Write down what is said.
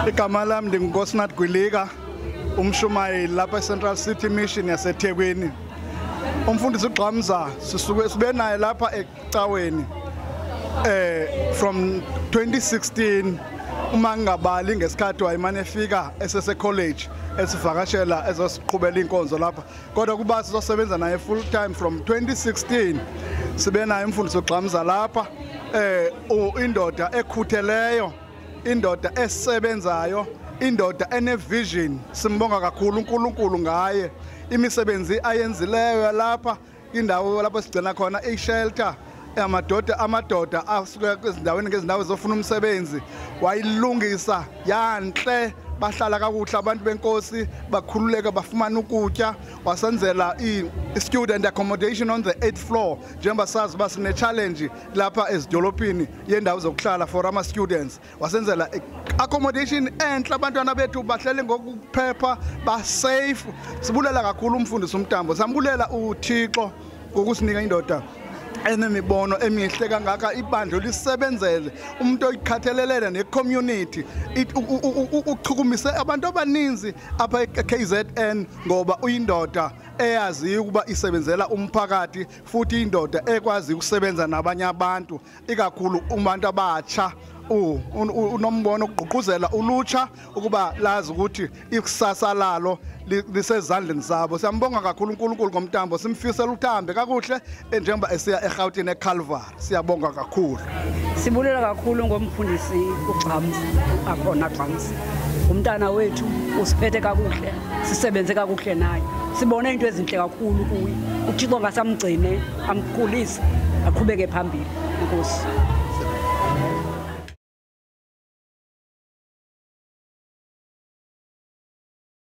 Igama lami ndinguNkosinathi Gwilika, umshumayeli lapha eCentral City Mission yaseThekwini. Umfundisi uGqamza sibe naye lapha ecaweni from 2016 uma ngingabali ngesikhathi wayimane efika esese college esivakashela ezosiqhubela inkonzo lapha, kodwa kuba sizosebenza naye full time from 2016. Sibe naye umfundisi uGqamza lapha, indoda ekhutheleyo, indoda esebenzayo, indoda ene-vision. Simbonga kakhulu uNkulunkulu ngaye, imisebenzi ayenzileyo lapha, indawo lapho sigcina khona i-shelter amadoda asuka ezindaweni ngezindawo zofuna umsebenzi, wayilungisa yanhle, bahlala kakuhle abantu benkosi, bakhululeka, bafumana ukutya. Wasenzela i-student accommodation on the 8th floor, njengoba sazi uba sine-challenge lapha ezidolopini yendawo zokuhlala for ama-students. Wasenzela accommodation enhle, abantwana bethu bahlele ngokuphepha, ba-safe. Sibulela kakhulu umfundisi uMtambo, sambulela uThixo ngokusinika indoda enemibono emihle kangaka, ibandla lisebenzele umuntu oyikhathalelene ne-community, uchukumise abantu abaninzi apha eKZN ngoba uyindoda eyaziyo ukuba isebenzela umphakathi, futhi indoda ekwazi ukusebenza nabanye abantu, ikakhulu ubantu abatsha. Unombono ukugqugquzela ulutsha ukuba lazi ukuthi ikusasa lalo lisezandleni zabo. Siyambonga kakhulu uNkulunkulu ngoMtambo, simfisela uthambe kakuhle njengoba esiya eGauteng eCalvary. Siyabonga kakhulu. Sibulela kakhulu ngomfundisi uGqamza, akhona Gqamza. Umntana wethu usiphethe kakuhle, sisebenze kakuhle naye. Sibone into ezinhle kakhulu kuye. uThixo ngasamgcine, amkhulise, aqhubeke phambili. Inkosi.